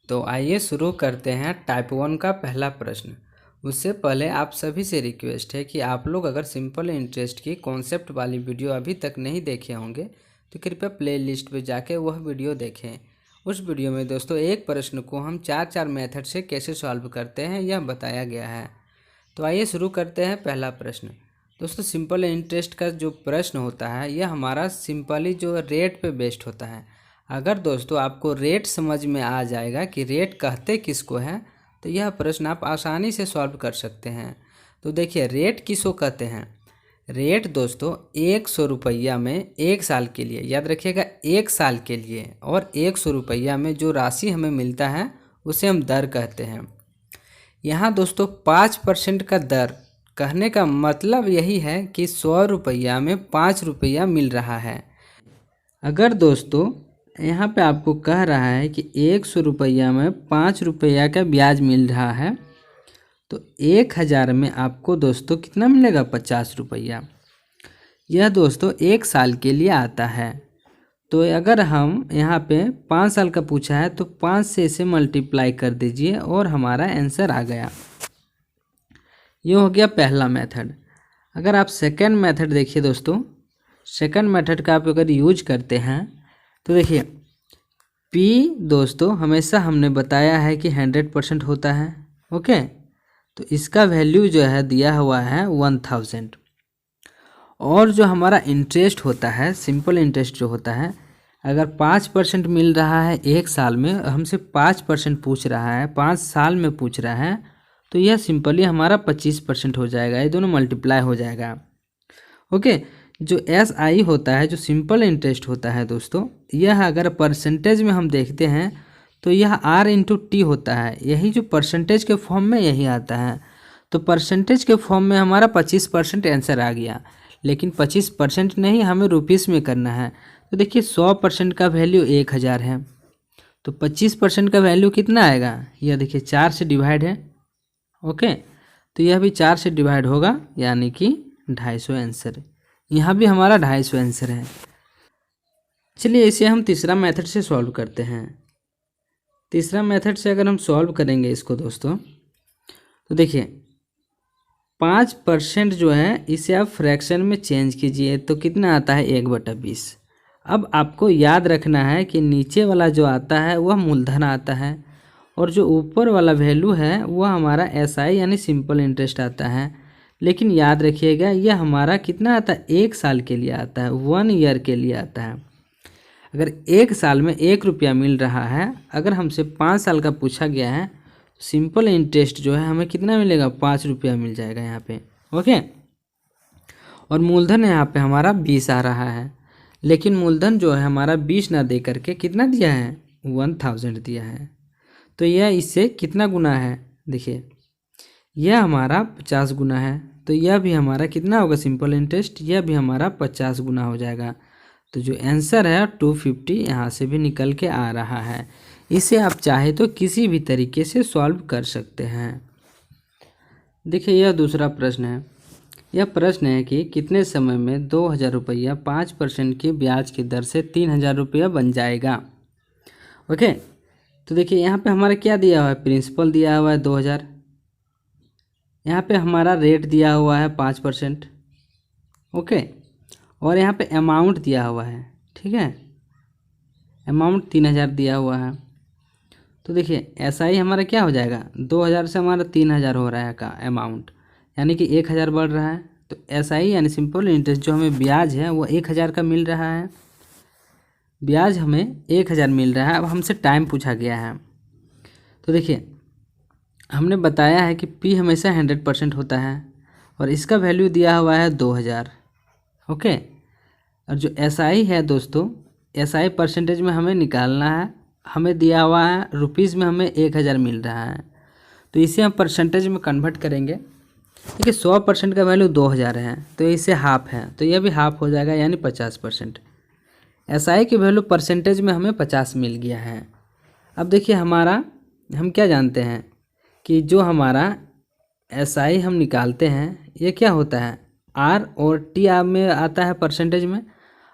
तो आइए शुरू करते हैं टाइप 1 का पहला प्रश्न। उससे पहले आप सभी से रिक्वेस्ट है कि आप लोग अगर सिंपल इंटरेस्ट की कॉन्सेप्ट वाली वीडियो अभी तक नहीं देखे होंगे तो कृपया प्लेलिस्ट पे जाके वह वीडियो देखें। उस वीडियो में दोस्तों एक प्रश्न को हम चार मेथड से कैसे सॉल्व करते हैं यह बताया गया है। तो आइए शुरू करते हैं पहला प्रश्न। दोस्तों सिंपल इंटरेस्ट का जो प्रश्न होता है यह हमारा सिंपली जो रेट पे बेस्ड होता है। अगर दोस्तों आपको रेट समझ में आ जाएगा कि रेट कहते किसको हैं तो यह प्रश्न आप आसानी से सॉल्व कर सकते हैं। तो देखिए रेट किसको कहते हैं। रेट दोस्तों 100 रुपया में 1 साल के लिए, याद रखिएगा 1 साल के लिए, और 100 रुपया में जो राशि हमें मिलता है उसे हम दर कहते हैं। यहाँ दोस्तों 5% का दर कहने का मतलब यही है कि 100 रुपया में 5 रुपया मिल रहा है। अगर दोस्तों यहाँ पे आपको कह रहा है कि 100 रुपया में 5 रुपया का ब्याज मिल रहा है तो 1000 में आपको दोस्तों कितना मिलेगा, 50 रुपया। यह दोस्तों 1 साल के लिए आता है। तो अगर हम यहाँ पे 5 साल का पूछा है तो 5 से इसे मल्टीप्लाई कर दीजिए और हमारा आंसर आ गया। ये हो गया पहला मेथड। अगर आप सेकंड मेथड देखिए दोस्तों, सेकंड मेथड का आप अगर यूज करते हैं तो देखिए P दोस्तों हमेशा हमने बताया है कि 100% होता है। ओके, तो इसका वैल्यू जो है दिया हुआ है 1000। और जो हमारा इंटरेस्ट होता है, सिंपल इंटरेस्ट जो होता है, अगर 5% मिल रहा है 1 साल में, हमसे 5% पूछ रहा है, 5 साल में पूछ रहा है, तो यह सिंपली हमारा 25% हो जाएगा। ये दोनों मल्टीप्लाई हो जाएगा। ओके, जो SI होता है, जो सिंपल इंटरेस्ट होता है दोस्तों, यह अगर परसेंटेज में हम देखते हैं तो यह R/T होता है। यही जो परसेंटेज के फॉर्म में यही आता है। तो परसेंटेज के फॉर्म में हमारा 25% आंसर आ गया, लेकिन 25% नहीं, हमें रुपीस में करना है। तो देखिए 100% का वैल्यू 1000 है, तो 25% का वैल्यू कितना आएगा, यह देखिए 4 से डिवाइड है। ओके, तो यह भी 4 से डिवाइड होगा, यानी कि 250 आंसर। यहाँ भी हमारा 250 आंसर है। चलिए इसे हम तीसरा मेथड से सॉल्व करते हैं। तीसरा मेथड से अगर हम सॉल्व करेंगे इसको दोस्तों, तो देखिए 5% जो है इसे आप फ्रैक्शन में चेंज कीजिए तो कितना आता है, 1/20। अब आपको याद रखना है कि नीचे वाला जो आता है वह मूलधन आता है और जो ऊपर वाला वैल्यू है वह हमारा SI यानी सिंपल इंटरेस्ट आता है। लेकिन याद रखिएगा यह हमारा कितना आता है, 1 साल के लिए आता है, 1 ईयर के लिए आता है। अगर 1 साल में 1 रुपया मिल रहा है, अगर हमसे 5 साल का पूछा गया है, सिंपल इंटरेस्ट जो है हमें कितना मिलेगा, 5 रुपया मिल जाएगा यहाँ पे। ओके, और मूलधन यहाँ पे हमारा 20 आ रहा है, लेकिन मूलधन जो है हमारा 20 ना दे करके कितना दिया है, 1000 दिया है। तो यह इससे कितना गुना है, देखिए यह हमारा 50 गुना है, तो यह भी हमारा कितना होगा, सिंपल इंटरेस्ट, यह भी हमारा 50 गुना हो जाएगा। तो जो आंसर है 250 यहाँ से भी निकल के आ रहा है। इसे आप चाहे तो किसी भी तरीके से सॉल्व कर सकते हैं। देखिए यह दूसरा प्रश्न है। यह प्रश्न है कि कितने समय में 2000 रुपया 5% के ब्याज की दर से 3000 रुपया बन जाएगा। ओके, तो देखिए यहाँ पे हमारा क्या दिया हुआ है, प्रिंसिपल दिया हुआ है 2000, यहाँ पे हमारा रेट दिया हुआ है 5%। ओके, और यहाँ पे अमाउंट दिया हुआ है, ठीक है, अमाउंट 3000 दिया हुआ है। तो देखिए SI हमारा क्या हो जाएगा, 2000 से हमारा 3000 हो रहा है का अमाउंट, यानी कि 1000 बढ़ रहा है। तो SI यानी सिंपल इंटरेस्ट जो हमें ब्याज है वो 1000 का मिल रहा है, ब्याज हमें 1000 मिल रहा है। अब हमसे टाइम पूछा गया है, तो देखिए हमने बताया है कि P हमेशा 100% होता है और इसका वैल्यू दिया हुआ है 2000। ओके, और जो SI है दोस्तों, SI परसेंटेज में हमें निकालना है, हमें दिया हुआ है रुपीज़ में, हमें 1000 मिल रहा है। तो इसे हम परसेंटेज में कन्वर्ट करेंगे। देखिए 100% का वैल्यू 2000 है, तो इसे हाफ है, तो यह भी हाफ हो जाएगा, यानी 50%। SI की वैल्यू परसेंटेज में हमें 50 मिल गया है। अब देखिए हमारा, हम क्या जानते हैं कि जो हमारा SI हम निकालते हैं ये क्या होता है, R और T में आता है परसेंटेज में।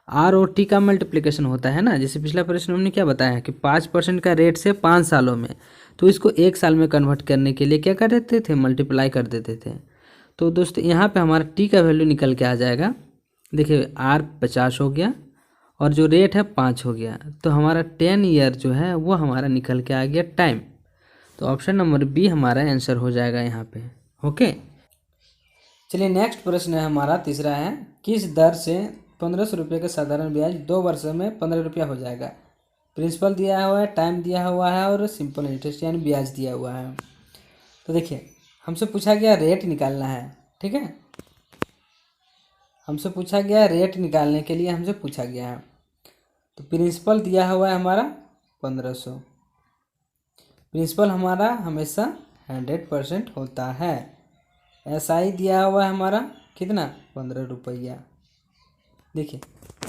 आर और टी का मल्टीप्लिकेशन होता है ना, जैसे पिछला प्रश्न हमने क्या बताया कि 5% का रेट से 5 सालों में, तो इसको 1 साल में कन्वर्ट करने के लिए क्या कर देते थे, मल्टीप्लाई कर देते थे। तो दोस्तों यहाँ पे हमारा टी का वैल्यू निकल के आ जाएगा। देखिए आर 50 हो गया और जो रेट है 5 हो गया, तो हमारा 10 ईयर जो है वो हमारा निकल के आ गया टाइम। तो ऑप्शन नंबर बी हमारा आंसर हो जाएगा यहाँ पे। ओके, चलिए नेक्स्ट प्रश्न है हमारा तीसरा है, किस दर से 1500 रुपये का साधारण ब्याज 2 वर्षों में 15 रुपया हो जाएगा। प्रिंसिपल दिया हुआ है, टाइम दिया हुआ है और सिंपल इंटरेस्ट यानी ब्याज दिया हुआ है। तो देखिए हमसे पूछा गया रेट निकालना है, ठीक है, हमसे पूछा गया रेट निकालने के लिए हमसे पूछा गया है। तो प्रिंसिपल दिया हुआ है हमारा 1500। प्रिंसिपल हमारा हमेशा 100% होता है। एसआई दिया हुआ है हमारा कितना, 15 रुपया। देखिए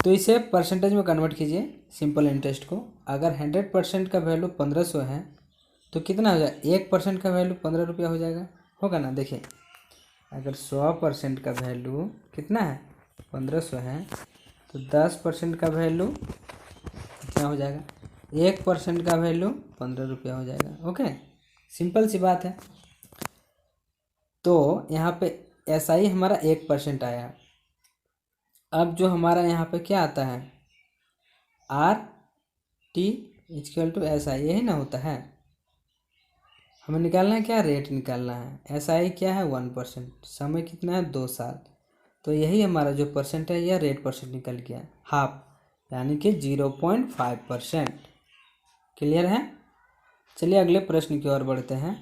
तो इसे परसेंटेज में कन्वर्ट कीजिए सिंपल इंटरेस्ट को। अगर 100% का वैल्यू 1500 है तो कितना हो जाएगा, 1% का वैल्यू 15 रुपया हो जाएगा, होगा ना। देखिए अगर 100% का वैल्यू कितना है, 1500 है, तो 10% का वैल्यू कितना हो जाएगा, 1% का वैल्यू 15 रुपया हो जाएगा। ओके, सिंपल सी बात है। तो यहाँ पे एसआई हमारा 1% आया। अब जो हमारा यहाँ पे क्या आता है, R T equal to S I, यही ना होता है। हमें निकालना है क्या, रेट निकालना है। एस आई क्या है 1%, समय कितना है 2 साल, तो यही हमारा जो परसेंट है यह रेट परसेंट निकल गया हाफ, यानी कि 0.5%। क्लियर है। चलिए अगले प्रश्न की ओर बढ़ते हैं।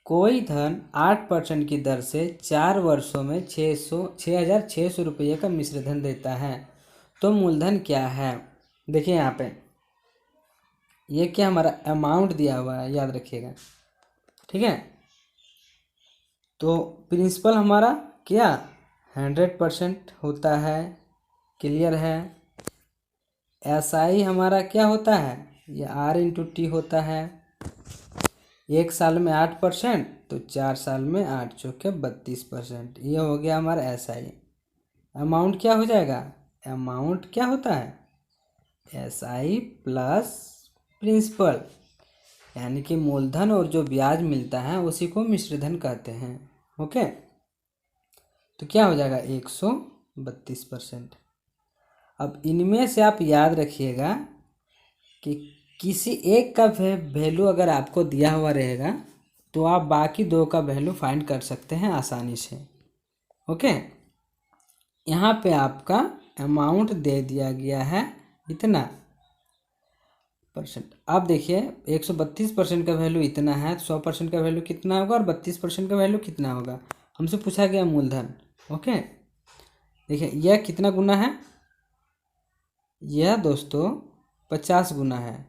कोई धन 8% की दर से 4 वर्षों में 6,600 रुपये का मिश्र धन देता है, तो मूलधन क्या है। देखिए यहाँ पे ये क्या हमारा अमाउंट दिया हुआ है, याद रखिएगा, ठीक है। तो प्रिंसिपल हमारा क्या 100% होता है, क्लियर है। एसआई हमारा क्या होता है, ये आर इंटू टी होता है। 1 साल में 8%, तो 4 साल में 8 चौके 32%, ये हो गया हमारा एसआई। अमाउंट क्या हो जाएगा, अमाउंट क्या होता है, एसआई प्लस प्रिंसिपल, यानी कि मूलधन और जो ब्याज मिलता है उसी को मिश्रधन कहते हैं। ओके, तो क्या हो जाएगा 132%। अब इनमें से आप याद रखिएगा कि किसी एक का वैल्यू अगर आपको दिया हुआ रहेगा तो आप बाकी दो का वैल्यू फाइंड कर सकते हैं आसानी से। ओके, यहाँ पे आपका अमाउंट दे दिया गया है इतना परसेंट। अब देखिए 132% का वैल्यू इतना है, 100% का वैल्यू कितना होगा और 32% का वैल्यू कितना होगा, हमसे पूछा गया मूलधन। ओके, देखिए यह कितना गुना है, यह दोस्तों 50 गुना है,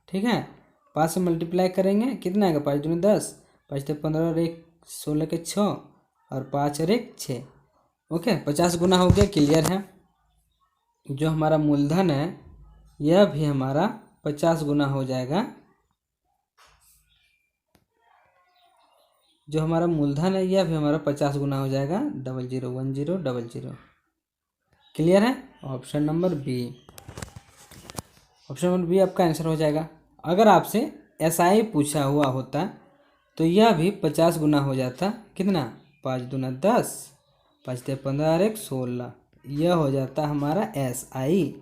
ठीक है। 5 से मल्टीप्लाई करेंगे कितना आएगा, 5 दूनी 10, 5 15 और 1 16 के 6 और 5 और 1 6। ओके, 50 गुना हो गया, क्लियर है। जो हमारा मूलधन है यह भी हमारा 50 गुना हो जाएगा। जो हमारा मूलधन है यह भी हमारा 50 गुना हो जाएगा, 001000। क्लियर है। Option number B, option number B आपका आंसर हो जाएगा। अगर आपसे एसआई पूछा हुआ होता तो यह भी 50 गुना हो जाता, कितना, 5 दूना 10, 5 15 और 1 16, यह हो जाता हमारा एसआई।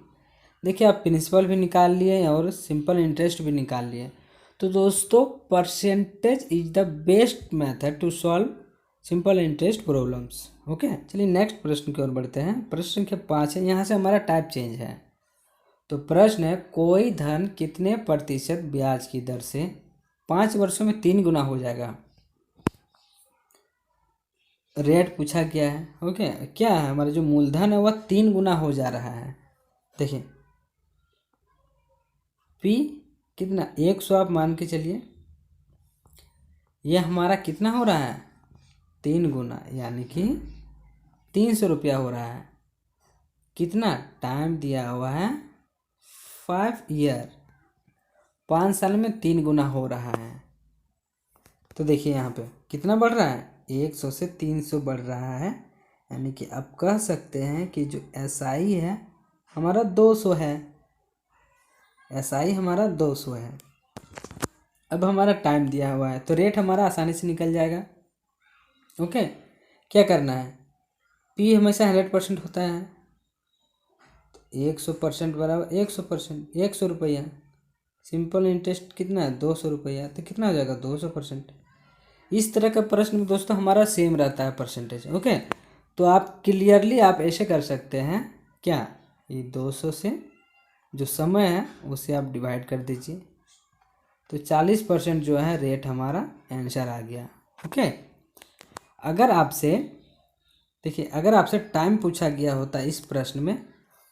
देखिए आप प्रिंसिपल भी निकाल लिए और सिंपल इंटरेस्ट भी निकाल लिए। तो दोस्तों percentage is the best method to solve simple interest problems. Okay, चलिए नेक्स्ट प्रश्न की ओर बढ़ते हैं। प्रश्न संख्या 5 है, यहाँ से हमारा टाइप चेंज है। तो प्रश्न है, कोई धन कितने प्रतिशत ब्याज की दर से 5 वर्षों में 3 गुना हो जाएगा। रेट पूछा गया है। ओके, क्या है हमारा जो मूलधन है वह 3 गुना हो जा रहा है। देखिए पी कितना, 100 आप मान के चलिए, यह हमारा कितना हो रहा है 3 गुना, यानी कि 300 रुपया हो रहा है। कितना टाइम दिया हुआ है 5 ईयर, 5 साल में 3 गुना हो रहा है। तो देखिए यहाँ पे कितना बढ़ रहा है, 100 से 300 बढ़ रहा है, यानी कि आप कह सकते हैं कि जो SI है हमारा 200 है, SI हमारा 200 है। अब हमारा टाइम दिया हुआ है तो रेट हमारा आसानी से निकल जाएगा। ओके, क्या करना है, P हमेशा 100% होता है, तो 100% बराबर 100%, 100 रुपया। सिंपल इंटरेस्ट कितना है, 200 रुपया, तो कितना हो जाएगा 200%। इस तरह का प्रश्न में दोस्तों हमारा सेम रहता है परसेंटेज। ओके, तो आप क्लियरली आप ऐसे कर सकते हैं, क्या, ये 200 से जो समय है उसे आप डिवाइड कर दीजिए, तो 40% जो है रेट हमारा आंसर आ गया। ओके, अगर आपसे देखिए, अगर आपसे टाइम पूछा गया होता इस प्रश्न में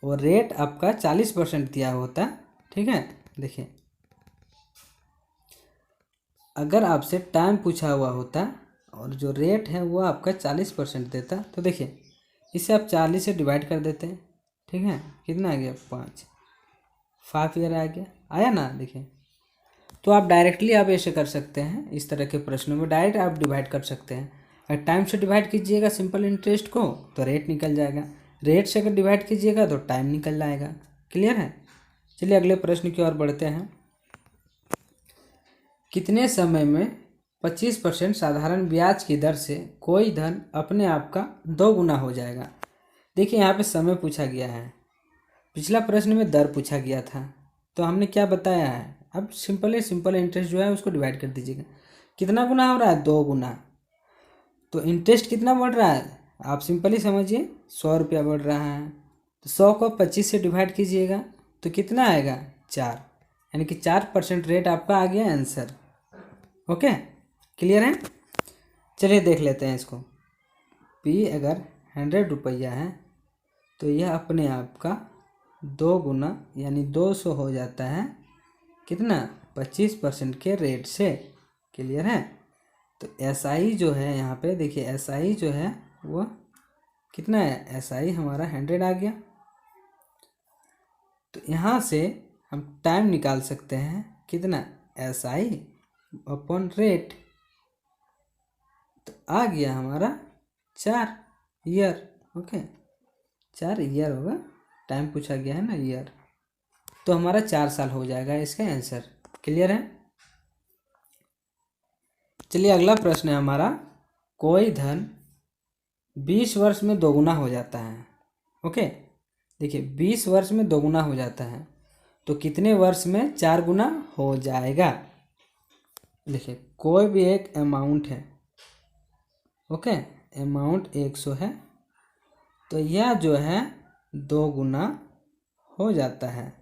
और रेट आपका 40% दिया होता, ठीक है, देखिए अगर आपसे टाइम पूछा हुआ होता और जो रेट है वो आपका 40% देता, तो देखिए इसे आप 40 से डिवाइड कर देते हैं, ठीक है, कितना आ गया 5 ईयर आ गया, आया ना। देखिए, तो आप डायरेक्टली आप ऐसे कर सकते हैं, इस तरह के प्रश्नों में डायरेक्ट आप डिवाइड कर सकते हैं। अगर टाइम से डिवाइड कीजिएगा सिंपल इंटरेस्ट को तो रेट निकल जाएगा, रेट से अगर डिवाइड कीजिएगा तो टाइम निकल जाएगा। क्लियर है। चलिए अगले प्रश्न की ओर बढ़ते हैं। कितने समय में 25% साधारण ब्याज की दर से कोई धन अपने आप का 2 गुना हो जाएगा। देखिए यहाँ पे समय पूछा गया है, पिछला प्रश्न में दर पूछा गया था, तो हमने क्या बताया है, अब सिंपल इंटरेस्ट जो है उसको डिवाइड कर दीजिएगा। कितना गुना हो रहा है, 2 गुना। तो इंटरेस्ट कितना बढ़ रहा है, आप सिंपली समझिए 100 रुपया बढ़ रहा है, तो 100 को 25 से डिवाइड कीजिएगा तो कितना आएगा 4, यानी कि 4% रेट आपका आ गया आंसर। ओके, क्लियर है। चलिए देख लेते हैं इसको। P अगर 100 रुपया है तो यह अपने आप का 2 गुना यानी 200 हो जाता है, कितना, 25% के रेट से। क्लियर है। तो SI जो है यहाँ पे देखिए, SI जो है वो कितना है, SI हमारा 100 आ गया। तो यहाँ से हम टाइम निकाल सकते हैं, कितना, SI अपॉन रेट, तो आ गया हमारा 4 ईयर। ओके, 4 ईयर होगा, टाइम पूछा गया है ना ईयर, तो हमारा 4 साल हो जाएगा इसका आंसर। क्लियर है। चलिए अगला प्रश्न है हमारा, कोई धन 20 वर्ष में दोगुना हो जाता है। ओके, देखिए 20 वर्ष में दोगुना हो जाता है तो कितने वर्ष में 4 गुना हो जाएगा। देखिए कोई भी एक अमाउंट है, ओके, अमाउंट 100 है, तो यह जो है 2 गुना हो जाता है,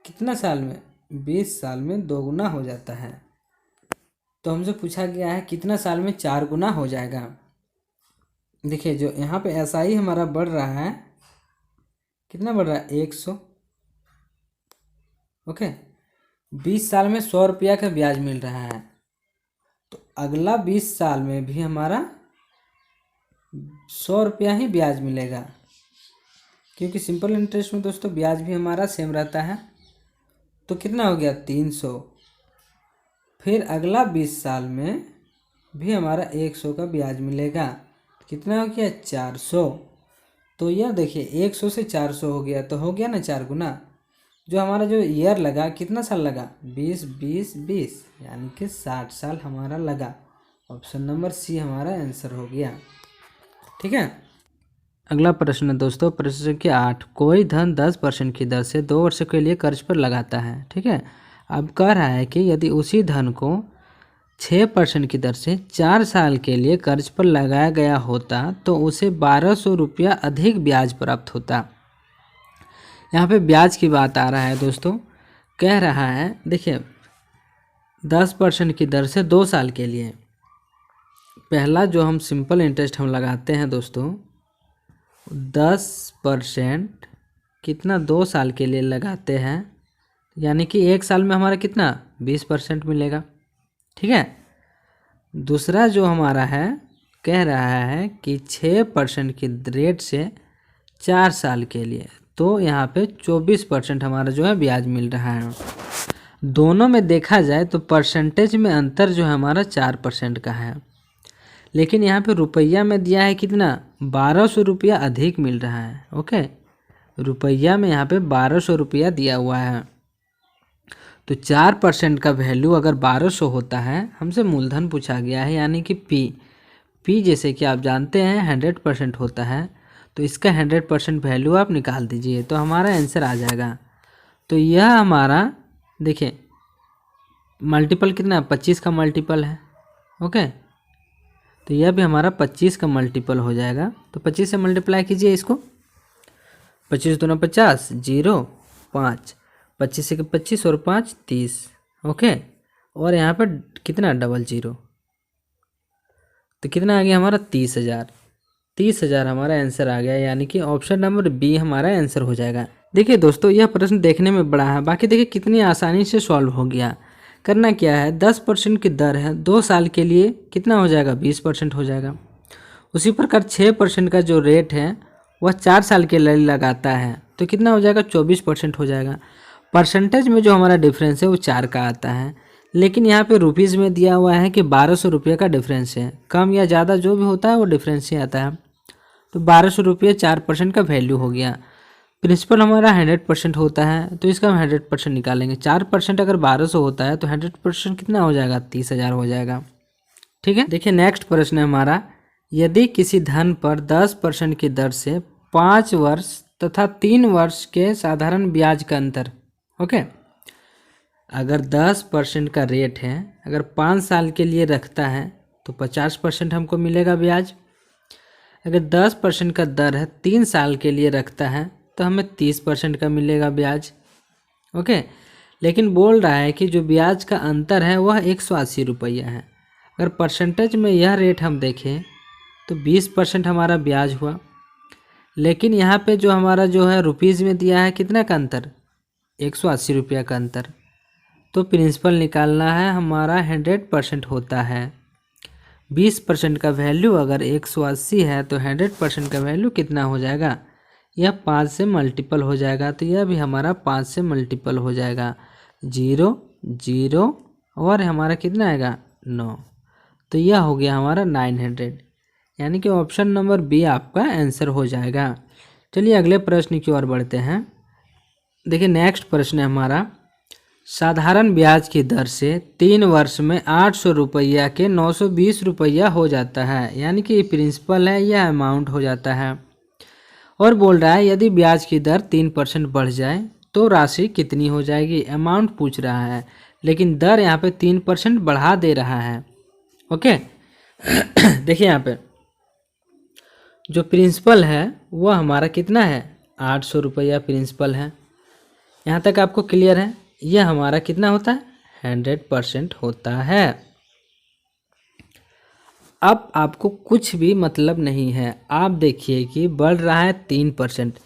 कितना साल में, 20 साल में 2 गुना हो जाता है। तो हमसे पूछा गया है कितना साल में 4 गुना हो जाएगा। देखिए जो यहाँ पे SI हमारा बढ़ रहा है, कितना बढ़ रहा है, 100। ओके, 20 साल में 100 रुपया का ब्याज मिल रहा है, तो अगला 20 साल में भी हमारा 100 रुपया ही ब्याज मिलेगा, क्योंकि सिंपल इंटरेस्ट में दोस्तों ब्याज भी हमारा सेम रहता है। तो कितना हो गया 300। फिर अगला 20 साल में भी हमारा 100 का ब्याज मिलेगा, कितना हो गया 400। तो यह देखिए 100 से 400 हो गया, तो हो गया ना 4 गुना। जो हमारा जो ईयर लगा, कितना साल लगा, 20 20 20, यानी कि 60 साल हमारा लगा। ऑप्शन नंबर सी हमारा आंसर हो गया। ठीक है। अगला प्रश्न है दोस्तों, प्रश्न संख्या 8, कोई धन 10% की दर से 2 वर्षों के लिए कर्ज पर लगाता है। ठीक है, अब कह रहा है कि यदि उसी धन को 6% की दर से 4 साल के लिए कर्ज पर लगाया गया होता तो उसे 1200 रुपया अधिक ब्याज प्राप्त होता। यहाँ पे ब्याज की बात आ रहा है दोस्तों, कह रहा है देखिए 10% की दर से 2 साल के लिए, पहला जो हम सिंपल इंटरेस्ट हम लगाते हैं दोस्तों 10% कितना 2 साल के लिए लगाते हैं, यानी कि 1 साल में हमारा कितना 20% मिलेगा। ठीक है। दूसरा जो हमारा है, कह रहा है कि 6% की रेट से 4 साल के लिए, तो यहाँ पे 24% हमारा जो है ब्याज मिल रहा है। दोनों में देखा जाए तो परसेंटेज में अंतर जो है हमारा 4% का है, लेकिन यहाँ पे रुपया में दिया है कितना, 1200 रुपया अधिक मिल रहा है। ओके, रुपया में यहाँ पे 1200 रुपया दिया हुआ है। तो 4% का वैल्यू अगर 1200 होता है, हमसे मूलधन पूछा गया है, यानी कि पी जैसे कि आप जानते हैं 100% होता है, तो इसका 100% वैल्यू आप निकाल दीजिए तो हमारा आंसर आ जाएगा। तो यह हमारा देखिए मल्टीपल कितना है, 25 का मल्टीपल है। ओके, तो यह भी हमारा 25 का मल्टीपल हो जाएगा। तो 25 से मल्टीप्लाई कीजिए इसको, 25 दूना 50, 0 5, 25 से 25 और 5 30। ओके, और यहाँ पर कितना डबल 0, तो कितना आ गया हमारा 30,000। 30,000 हमारा आंसर आ गया, यानी कि ऑप्शन नंबर बी हमारा आंसर हो जाएगा। देखिए दोस्तों, यह प्रश्न देखने में बड़ा है, बाकी देखिए कितनी आसानी से सॉल्व हो गया। करना क्या है, 10% की दर है, 2 साल के लिए कितना हो जाएगा, 20% हो जाएगा। उसी प्रकार 6% का जो रेट है वह 4 साल के लिए लगाता है, तो कितना हो जाएगा, 24% हो जाएगा। परसेंटेज में जो हमारा डिफरेंस है वो 4 का आता है, लेकिन यहाँ पे रुपीज़ में दिया हुआ है कि 1200 रुपये का डिफरेंस है। कम या ज़्यादा जो भी होता है वो डिफरेंस ही आता है। तो 1200 रुपये 4% का वैल्यू हो गया। प्रिंसिपल हमारा 100% होता है, तो इसका हम 100% निकालेंगे। 4% अगर 1200 होता है तो 100% कितना हो जाएगा, 30,000 हो जाएगा। ठीक है, देखिए नेक्स्ट प्रश्न है हमारा, यदि किसी धन पर 10% की दर से 5 वर्ष तथा 3 वर्ष के साधारण ब्याज का अंतर, ओके, अगर 10% का रेट है, अगर 5 साल के लिए रखता है तो 50% हमको मिलेगा ब्याज। अगर 10% का दर है 3 साल के लिए रखता है तो हमें 30% का मिलेगा ब्याज। ओके, लेकिन बोल रहा है कि जो ब्याज का अंतर है वह 180 रुपया है। अगर परसेंटेज में यह रेट हम देखें तो 20% हमारा ब्याज हुआ, लेकिन यहाँ पे जो हमारा जो है रुपीज़ में दिया है कितना का अंतर, 180 रुपया का अंतर। तो प्रिंसिपल निकालना है हमारा 100% होता है। 20% का वैल्यू अगर 180 है तो 100% का वैल्यू कितना हो जाएगा, यह 5 से मल्टीपल हो जाएगा। तो यह भी हमारा 5 से मल्टीपल हो जाएगा, 0 0 और हमारा कितना आएगा 9। तो यह हो गया हमारा 900, यानी कि ऑप्शन नंबर बी आपका आंसर हो जाएगा। चलिए अगले प्रश्न की ओर बढ़ते हैं। देखिए नेक्स्ट प्रश्न है हमारा, साधारण ब्याज की दर से 3 वर्ष में 800 रुपया के 920 रुपया हो जाता है, यानी कि प्रिंसिपल है यह अमाउंट हो जाता है। और बोल रहा है यदि ब्याज की दर 3% बढ़ जाए तो राशि कितनी हो जाएगी। अमाउंट पूछ रहा है, लेकिन दर यहाँ पे 3% बढ़ा दे रहा है। ओके देखिए यहाँ पे जो प्रिंसिपल है वह हमारा कितना है, 800 रुपया प्रिंसिपल है। यहाँ तक आपको क्लियर है। यह हमारा कितना होता है, 100% होता है। अब आपको कुछ भी मतलब नहीं है, आप देखिए कि बढ़ रहा है 3%।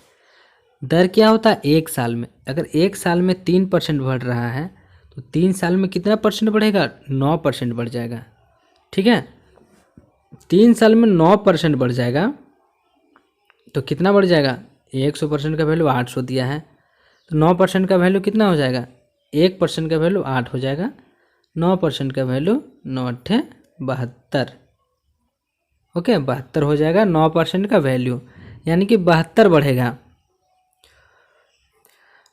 दर क्या होता है, 1 साल में, अगर 1 साल में 3% बढ़ रहा है तो 3 साल में कितना परसेंट बढ़ेगा, 9% बढ़ जाएगा। ठीक है, 3 साल में 9% बढ़ जाएगा तो कितना बढ़ जाएगा, 100% का वैल्यू 800 दिया है तो 9% का वैल्यू कितना हो जाएगा, 1% का वैल्यू 8 हो जाएगा, 9% का वैल्यू 9 8 72। ओके 72 हो जाएगा 9% का वैल्यू, यानी कि 72 बढ़ेगा।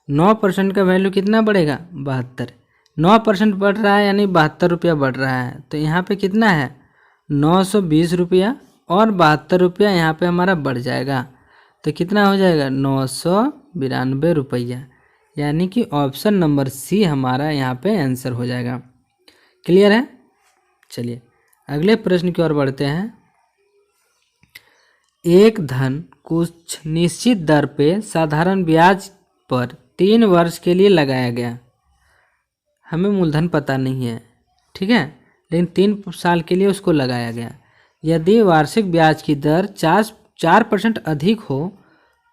9% का वैल्यू कितना बढ़ेगा, 72। 9% बढ़ रहा है यानी 72 रुपया बढ़ रहा है, तो यहाँ पे कितना है 920 रुपया और 72 रुपया यहाँ पे हमारा बढ़ जाएगा, तो कितना हो जाएगा 992 रुपया, यानी कि ऑप्शन नंबर सी हमारा यहाँ पे आंसर हो जाएगा। क्लियर है। चलिए अगले प्रश्न की ओर बढ़ते हैं। एक धन कुछ निश्चित दर पे साधारण ब्याज पर 3 वर्ष के लिए लगाया गया, हमें मूलधन पता नहीं है, ठीक है, लेकिन 3 साल के लिए उसको लगाया गया। यदि वार्षिक ब्याज की दर 4% अधिक हो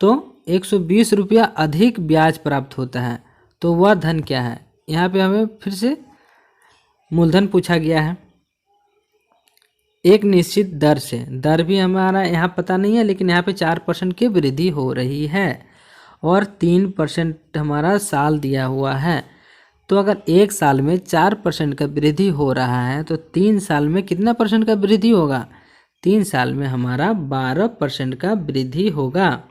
तो 120 रुपया अधिक ब्याज प्राप्त होता है, तो वह धन क्या है। यहाँ पे हमें फिर से मूलधन पूछा गया है एक निश्चित दर से, दर भी हमारा यहाँ पता नहीं है, लेकिन यहाँ पे 4% की वृद्धि हो रही है और 3% हमारा साल दिया हुआ है। तो अगर 1 साल में 4% का वृद्धि हो रहा है तो 3 साल में कितना परसेंट का वृद्धि होगा, 3 साल में हमारा 12% का वृद्धि होगा।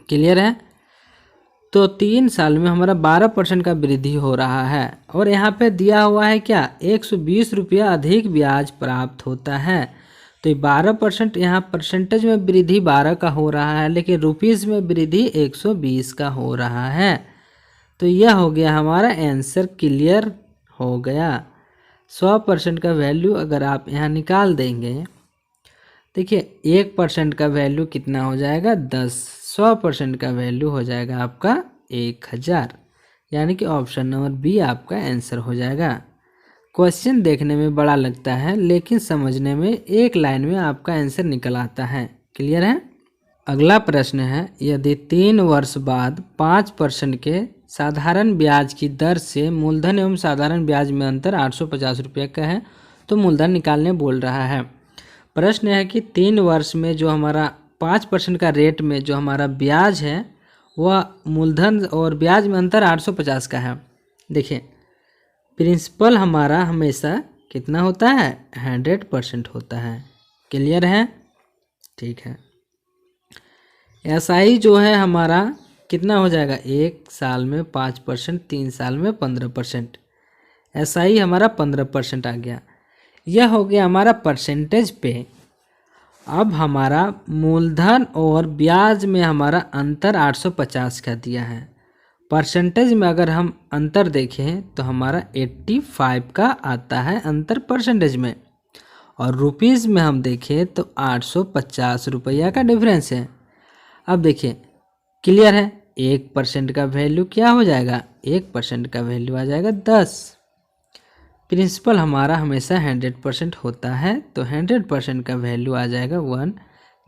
क्लियर है? तो 3 साल में हमारा 12% का वृद्धि हो रहा है और यहाँ पे दिया हुआ है क्या, 120 रुपया अधिक ब्याज प्राप्त होता है। तो 12% यहाँ परसेंटेज में वृद्धि 12 का हो रहा है, लेकिन रुपीज़ में वृद्धि 120 का हो रहा है। तो यह हो गया हमारा आंसर, क्लियर हो गया। 100% का वैल्यू अगर आप यहाँ निकाल देंगे, देखिए 1% का वैल्यू कितना हो जाएगा, 10। 100% का वैल्यू हो जाएगा आपका 1000, यानी कि ऑप्शन नंबर बी आपका आंसर हो जाएगा। क्वेश्चन देखने में बड़ा लगता है, लेकिन समझने में एक लाइन में आपका आंसर निकल आता है। क्लियर है? अगला प्रश्न है, यदि 3 वर्ष बाद 5% के साधारण ब्याज की दर से मूलधन एवं साधारण ब्याज में अंतर 850 रुपये का है, तो मूलधन निकालने बोल रहा है। प्रश्न है कि 3 वर्ष में जो हमारा 5% का रेट में जो हमारा ब्याज है वह मूलधन और ब्याज में अंतर 850 का है। देखिए प्रिंसिपल हमारा हमेशा कितना होता है, 100% होता है। क्लियर है? ठीक है। एसआई जो है हमारा कितना हो जाएगा, 1 साल में 5%, 3 साल में 15%। एसआई हमारा 15% आ गया। यह हो गया हमारा परसेंटेज पे। अब हमारा मूलधन और ब्याज में हमारा अंतर 850 का दिया है। परसेंटेज में अगर हम अंतर देखें तो हमारा 85 का आता है अंतर परसेंटेज में, और रुपीज़ में हम देखें तो 850 रुपया का डिफरेंस है। अब देखिए क्लियर है, 1% का वैल्यू क्या हो जाएगा, 1% का वैल्यू आ जाएगा 10। प्रिंसिपल हमारा हमेशा 100% होता है, तो 100% का वैल्यू आ जाएगा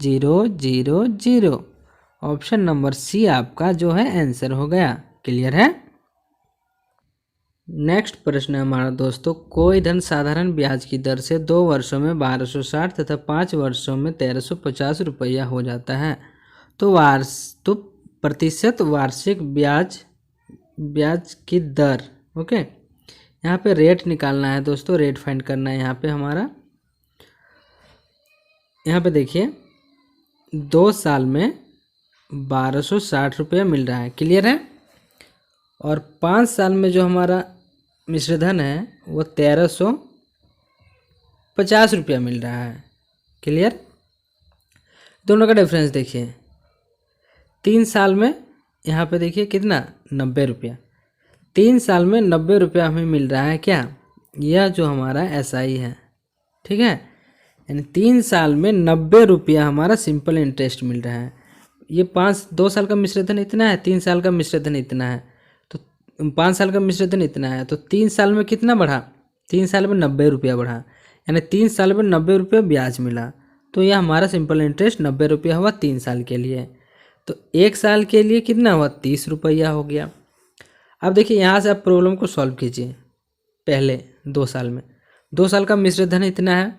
1000। ऑप्शन नंबर सी आपका जो है आंसर हो गया। क्लियर है? नेक्स्ट प्रश्न है हमारा दोस्तों, कोई धन साधारण ब्याज की दर से 2 वर्षों में 1260 तथा 5 वर्षों में 1350 रुपया हो जाता है, तो प्रतिशत वार्षिक ब्याज की दर। ओके, यहाँ पे रेट निकालना है दोस्तों, रेट फाइंड करना है यहाँ पे हमारा। यहाँ पे देखिए 2 साल में 1260 रुपया मिल रहा है। क्लियर है? और 5 साल में जो हमारा मिश्रधन है वो 1350 रुपया मिल रहा है। क्लियर? दोनों का डिफरेंस देखिए, 3 साल में यहाँ पे देखिए कितना, 90 रुपया। 3 साल में 90 रुपया हमें मिल रहा है क्या, यह जो हमारा एसआई है। ठीक है, यानी 3 साल में 90 रुपया हमारा सिंपल इंटरेस्ट मिल रहा है। ये 2 साल का मिश्रधन इतना है, 3 साल का मिश्रधन इतना है, तो 5 साल का मिश्रधन इतना है, तो 3 साल में कितना बढ़ा, 3 साल में 90 रुपया बढ़ा, यानी 3 साल में 90 रुपया ब्याज मिला। तो यह हमारा सिंपल इंटरेस्ट 90 रुपया हुआ 3 साल के लिए। तो 1 साल के लिए कितना हुआ, 30 रुपया हो गया। अब देखिए यहाँ से आप प्रॉब्लम को सॉल्व कीजिए। पहले 2 साल में 2 साल का मिश्रधन इतना है,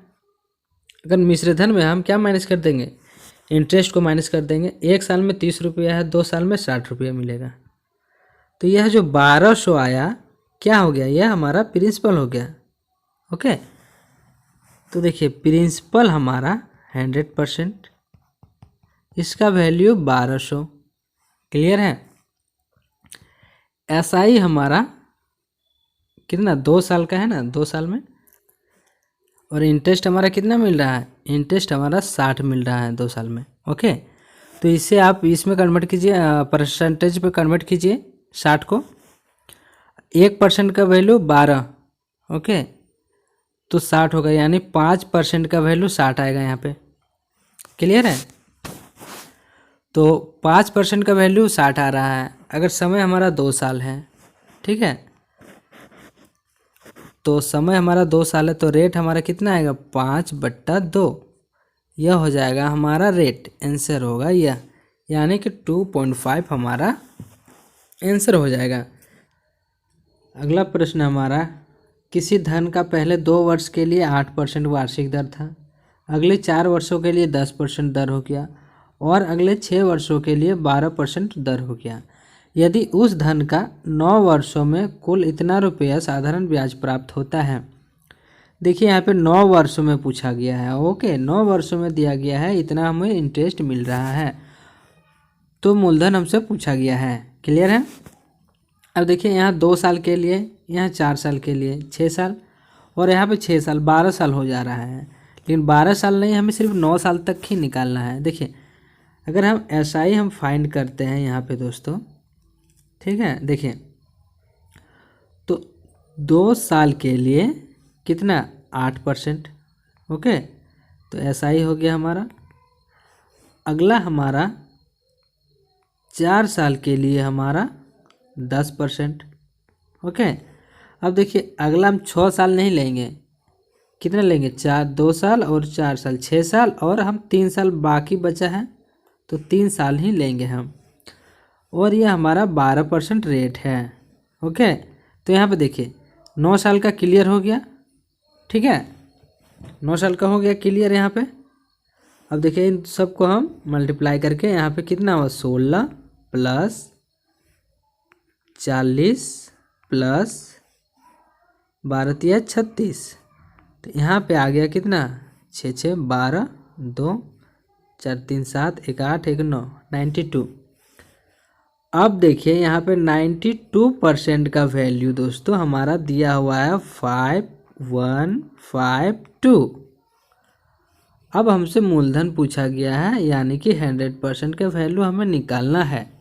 अगर मिश्रधन में हम क्या माइनस कर देंगे, इंटरेस्ट को माइनस कर देंगे। 1 साल में 30 रुपया है, 2 साल में 60 रुपया मिलेगा। तो यह जो 1200 आया क्या हो गया, यह हमारा प्रिंसिपल हो गया। ओके, तो देखिए प्रिंसिपल हमारा 100%, इसका वैल्यू 1200। क्लियर है? एसआई हमारा कितना, 2 साल का है ना, 2 साल में, और इंटरेस्ट हमारा कितना मिल रहा है, इंटरेस्ट हमारा 60 मिल रहा है 2 साल में। ओके, तो इसे आप इसमें कन्वर्ट कीजिए, परसेंटेज पे कन्वर्ट कीजिए 60 को। 1% का वैल्यू 12, ओके, तो 60 होगा, यानी 5% का वैल्यू 60 आएगा यहाँ पे। क्लियर है? तो 5% का वैल्यू 60 आ रहा है। अगर समय हमारा 2 साल है, ठीक है, तो समय हमारा 2 साल है, तो रेट हमारा कितना आएगा, 5/2। यह हो जाएगा हमारा रेट, आंसर होगा यह, यानी कि 2.5 हमारा आंसर हो जाएगा। अगला प्रश्न हमारा, किसी धन का पहले 2 वर्ष के लिए 8% वार्षिक दर था, अगले 4 वर्षों के लिए 10% दर हो गया और अगले 6 वर्षों के लिए 12% दर हो गया। यदि उस धन का 9 वर्षों में कुल इतना रुपया साधारण ब्याज प्राप्त होता है, देखिए यहाँ पे 9 वर्षों में पूछा गया है। ओके, 9 वर्षों में दिया गया है, इतना हमें इंटरेस्ट मिल रहा है, तो मूलधन हमसे पूछा गया है। क्लियर है। अब देखिए यहाँ 2 साल के लिए, यहाँ 4 साल के लिए 6 साल, और यहाँ पे 6 साल 12 साल हो जा रहा है। लेकिन 12 साल नहीं, हमें सिर्फ 9 साल तक ही निकालना है। देखिए अगर हम SI हम फाइंड करते हैं यहाँ पे दोस्तों, ठीक है, देखिए तो 2 साल के लिए कितना 8%। ओके, तो SI हो गया हमारा। अगला हमारा 4 साल के लिए हमारा 10%। ओके, अब देखिए अगला हम 6 साल नहीं लेंगे, कितना लेंगे 2 साल और 4 साल 6 साल, और हम 3 साल बाकी बचा है तो 3 साल ही लेंगे हम, और ये हमारा 12% रेट है। ओके, तो यहाँ पे देखिए 9 साल का क्लियर हो गया, ठीक है, 9 साल का हो गया क्लियर यहाँ पे। अब देखिए इन सबको हम मल्टीप्लाई करके यहाँ पे कितना हुआ 16 प्लस 40 प्लस 12 36, तो यहाँ पे आ गया कितना 6 6 12 2 4 3 7 1 8 1 9 92। अब देखिए यहाँ पे 92% का वैल्यू दोस्तों हमारा दिया हुआ है 5152। अब हमसे मूलधन पूछा गया है, यानी कि 100% का वैल्यू हमें निकालना है।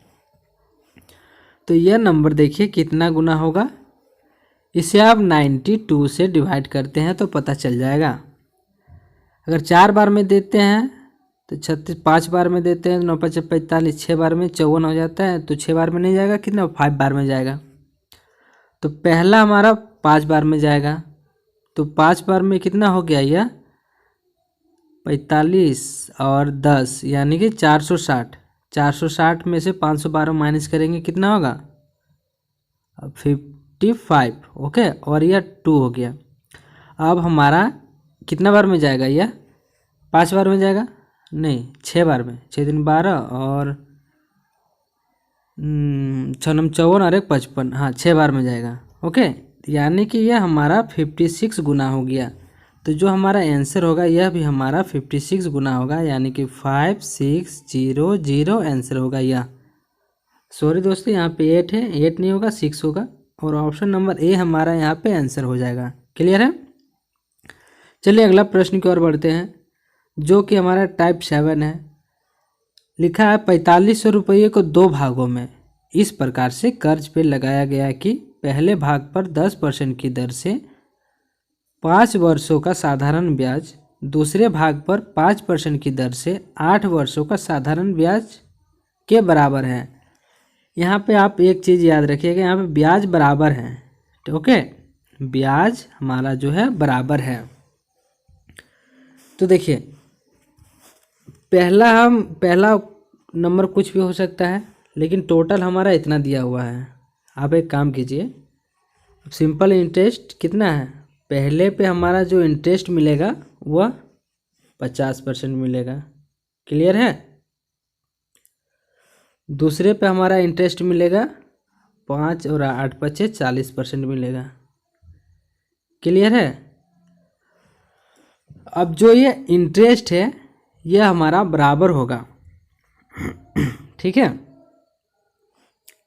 तो यह नंबर देखिए कितना गुना होगा, इसे आप 92 से डिवाइड करते हैं तो पता चल जाएगा। अगर 4 बार में देते हैं तो 36, 5 बार में देते हैं 9 5 45, 6 बार में 54 हो जाता है, तो 6 बार में नहीं जाएगा, कितना 5 बार में जाएगा। तो पहला हमारा 5 बार में जाएगा, तो 5 बार में कितना हो गया यह 45 और 10 यानी कि 460। 460 में से 512 माइनस करेंगे कितना होगा 55। ओके, और यह 2 हो गया। अब हमारा कितना बार में जाएगा, यह 5 बार में जाएगा, नहीं 6 बार में, 6 दिन 12 और 6 9 54 और 1 55, हाँ 6 बार में जाएगा। ओके, यानी कि यह हमारा 56 गुना हो गया। तो जो हमारा आंसर होगा यह भी हमारा 56 गुना होगा, यानी कि 5600 आंसर होगा यह। सॉरी दोस्तों, यहाँ पे 8 है, 8 नहीं होगा 6 होगा, और ऑप्शन नंबर ए हमारा यहाँ पे आंसर हो जाएगा। क्लियर है। चलिए अगला प्रश्न की ओर बढ़ते हैं, जो कि हमारा टाइप 7 है। लिखा है 4500 रुपये को 2 भागों में इस प्रकार से कर्ज पे लगाया गया कि पहले भाग पर 10% की दर से 5 वर्षों का साधारण ब्याज, दूसरे भाग पर 5% की दर से 8 वर्षों का साधारण ब्याज के बराबर है। यहाँ पे आप एक चीज़ याद रखिएगा, यहाँ पे ब्याज बराबर है। ओके, ब्याज हमारा जो है बराबर है। तो देखिए पहला नंबर कुछ भी हो सकता है, लेकिन टोटल हमारा इतना दिया हुआ है। आप एक काम कीजिए, सिंपल इंटरेस्ट कितना है, पहले पे हमारा जो इंटरेस्ट मिलेगा वह 50% मिलेगा। क्लियर है। दूसरे पे हमारा इंटरेस्ट मिलेगा 5 और 8 5 40% मिलेगा। क्लियर है। अब जो ये इंटरेस्ट है यह हमारा बराबर होगा, ठीक है,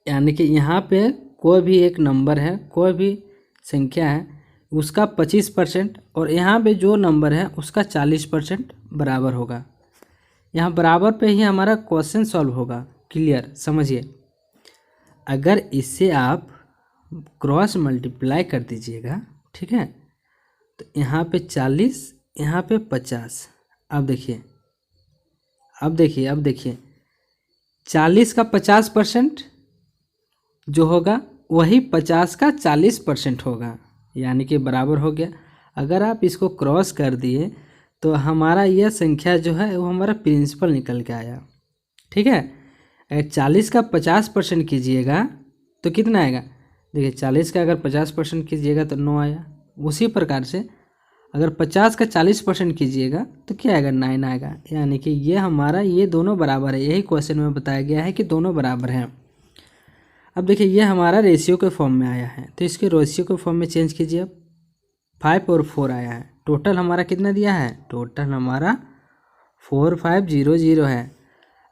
यानी कि यहाँ पे कोई भी एक नंबर है, कोई भी संख्या है, उसका 25% और यहाँ पे जो नंबर है उसका 40% बराबर होगा। यहाँ बराबर पे ही हमारा क्वेश्चन सॉल्व होगा। क्लियर, समझिए। अगर इससे आप क्रॉस मल्टीप्लाई कर दीजिएगा, ठीक है, तो यहाँ पे 40, यहाँ पे 50। अब देखिए 40 का 50% जो होगा वही 50 का 40% होगा, यानी कि बराबर हो गया। अगर आप इसको क्रॉस कर दिए तो हमारा यह संख्या जो है वो हमारा प्रिंसिपल निकल के आया। ठीक है, अगर 40 का 50% कीजिएगा तो कितना आएगा, देखिए 40 का अगर 50% कीजिएगा तो 9 आया। उसी प्रकार से अगर 50 का 40% कीजिएगा तो क्या आएगा, 9 आएगा। यानी कि ये हमारा ये दोनों बराबर है, यही क्वेश्चन में बताया गया है कि दोनों बराबर हैं। अब देखिए ये हमारा रेशियो के फॉर्म में आया है, तो इसके रेशियो के फॉर्म में चेंज कीजिए। अब 5 और 4 आया है। टोटल हमारा कितना दिया है, टोटल हमारा 4500 है।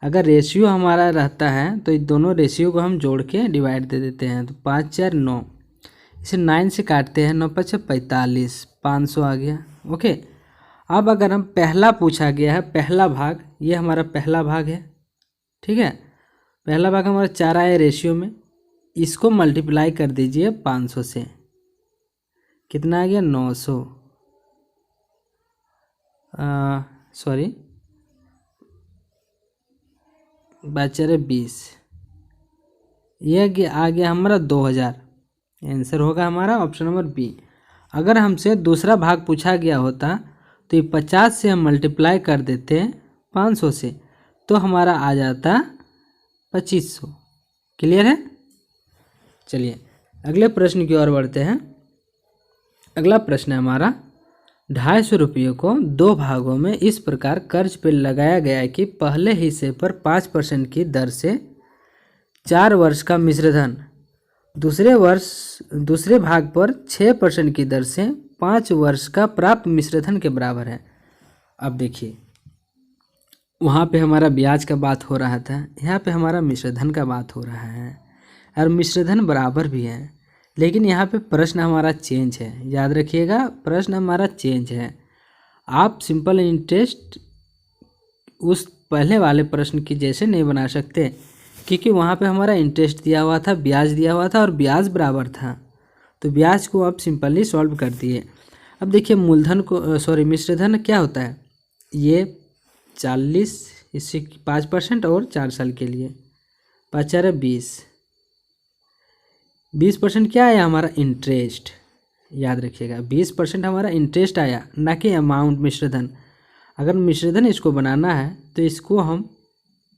अगर रेशियो हमारा रहता है तो इन दोनों रेशियो को हम जोड़ के डिवाइड दे देते हैं, तो 5 4 9, इसे 9 से काटते हैं, 9 5 45, 500 आ गया। ओके, अब अगर हम पहला पूछा गया है पहला भाग, ये हमारा पहला भाग है, ठीक है। पहला भाग हमारा 4 आया रेशियो में, इसको मल्टीप्लाई कर दीजिए 500 से, कितना आ गया 900, सॉरी 20, ये आ गया हमारा 2000। आंसर होगा हमारा ऑप्शन नंबर बी। अगर हमसे दूसरा भाग पूछा गया होता तो ये 50 से हम मल्टीप्लाई कर देते 500 से, तो हमारा आ जाता 2500। क्लियर है। चलिए अगले प्रश्न की ओर बढ़ते हैं। अगला प्रश्न है हमारा, 250 रुपये को 2 भागों में इस प्रकार कर्ज पे लगाया गया है कि पहले हिस्से पर 5% की दर से 4 वर्ष का मिश्रधन, दूसरे भाग पर 6% की दर से 5 वर्ष का प्राप्त मिश्रधन के बराबर है। अब देखिए, वहाँ पे हमारा ब्याज का बात हो रहा था, यहाँ पे हमारा मिश्रधन का बात हो रहा है, और मिश्रधन बराबर भी है, लेकिन यहाँ पे प्रश्न हमारा चेंज है। याद रखिएगा, प्रश्न हमारा चेंज है। आप सिंपल इंटरेस्ट उस पहले वाले प्रश्न की जैसे नहीं बना सकते, क्योंकि वहाँ पे हमारा इंटरेस्ट दिया हुआ था, ब्याज दिया हुआ था और ब्याज बराबर था, तो ब्याज को आप सिंपली सॉल्व कर दिए। अब देखिए मूलधन को मिश्रधन क्या होता है, ये 40, इससे 5% और 4 साल के लिए 5 4 20% क्या आया हमारा इंटरेस्ट। याद रखिएगा 20% हमारा इंटरेस्ट आया, ना कि अमाउंट मिश्रधन। अगर मिश्रधन इसको बनाना है तो इसको हम